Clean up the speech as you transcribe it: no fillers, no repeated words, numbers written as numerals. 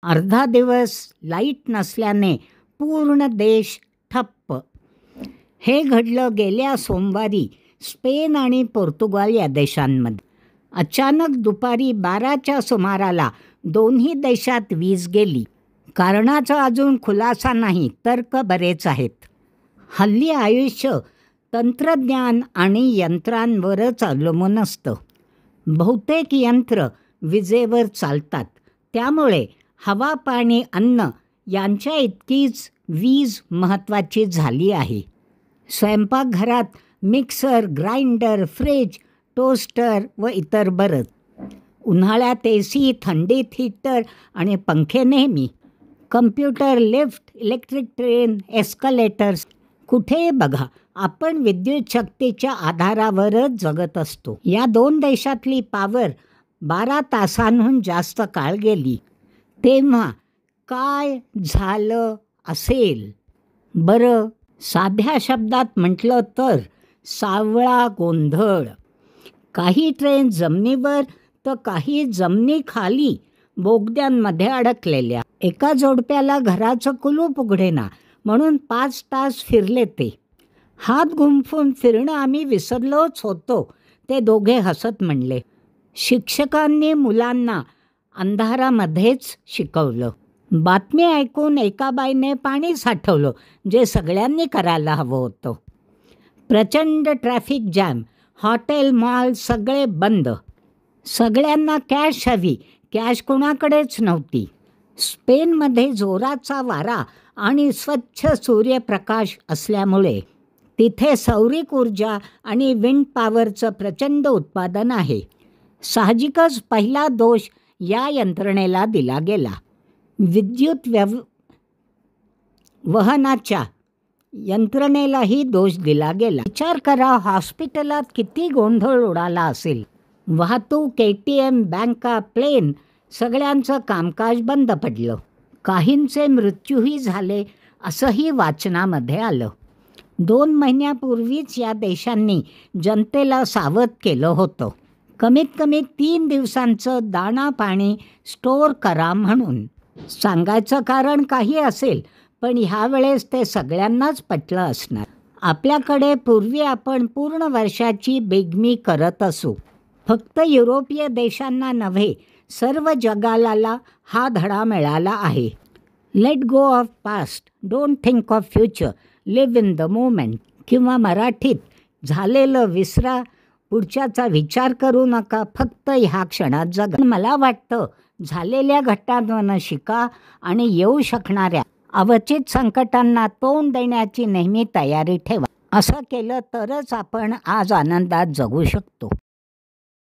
अर्धा दिवस लाईट नसल्याने पूर्ण देश ठप्प. हे घडलं गेल्या सोमवारी स्पेन आणि पोर्तुगाल या देशांमध्ये. अचानक दुपारी 12च्या सुमाराला दोन्ही देशात वीज गेली. कारणाचा अजून खुलासा नाही, तर्क बरेच आहेत. हल्ली आयुष्य तंत्रज्ञान आणि यंत्रांवरच अवलंबून असतं. बहुतेक यंत्र विजेवर चालतात, त्यामुळे हवा, पाणी, अन्न यांच्या इतकीच वीज महत्त्वाची झाली आहे. स्वयंपाकघरात मिक्सर, ग्राइंडर, फ्रीज, टोस्टर व इतर बरंच. उन्हाळ्यात एसी, थंडीत हीटर आणि पंखे नेहमी. Computer, lift, electric train, escalators, कुठेही बघा आपण विद्युत शक्तीच्या आधारावरच जगत असतो. या दोन देशातली पॉवर 12 तासांहून जास्त काळ गेली. तेव्हा काय झालं असेल? बरं, साध्या शब्दात म्हटलं तर सावळा गोंधळ. काही ट्रेन जमिनीवर तर काही जमिनीखाली बोगद्यांमध्ये अडकलेल्या. एका जोडप्याला घराचं कुलूप उघडेना म्हणून 5 तास फिरले ते. हात गुंफून फिरणं आम्ही विसरलोच होतो, ते दोघे हसत म्हणले. शिक्षकांनी मुलांना अंधारामध्येच शिकवलं. बातमी ऐकून एका बाईने पाणी साठवलं, जे सगळ्यांनी करायला हवं होतं. प्रचंड ट्रॅफिक जॅम, हॉटेल, मॉल सगळे बंद. सगळ्यांना कॅश हवी, कॅश कोणाकडेच नव्हती. स्पेनमध्ये जोराचा वारा आणि स्वच्छ सूर्यप्रकाश असल्यामुळे तिथे सौरिक ऊर्जा आणि विंड पॉवरचं प्रचंड उत्पादन आहे. साहजिकच पहिला दोष या यंत्रणेला दिला गेला. विद्युत वहनाच्या यंत्रणेलाही दोष दिला गेला. विचार करा, हॉस्पिटलात किती गोंधळ उडाला असेल. वाहतूक, ATM, बँका, प्लेन सगळ्यांचं कामकाज बंद पडलं. काहींचे मृत्यूही झाले असंही वाचनामध्ये आलं. 2 महिन्यापूर्वीच या देशांनी जनतेला सावध केलं होतं. कमीत कमी 3 दिवसांचं दाणा पाणी स्टोअर करा म्हणून. सांगायचं कारण काही असेल, पण ह्यावेळेस ते सगळ्यांनाच पटलं असणार. आपल्याकडे पूर्वी आपण पूर्ण वर्षाची बेगमी करत असू. फक्त युरोपीय देशांना नव्हे, सर्व जगाला हा धडा मिळाला आहे. Let go of past, don't think of future, live in the moment. किंवा मराठीत, झालेलं विसरा, पुढच्याचा विचार करू नका, फक्त ह्या क्षणात जगा. मला वाटतं झालेल्या घटनांवरून शिका आणि येऊ शकणाऱ्या अवचित संकटांना तोंड देण्याची नेहमी तयारी ठेवा. असं केलं तरच आपण आज आनंदात जगू शकतो.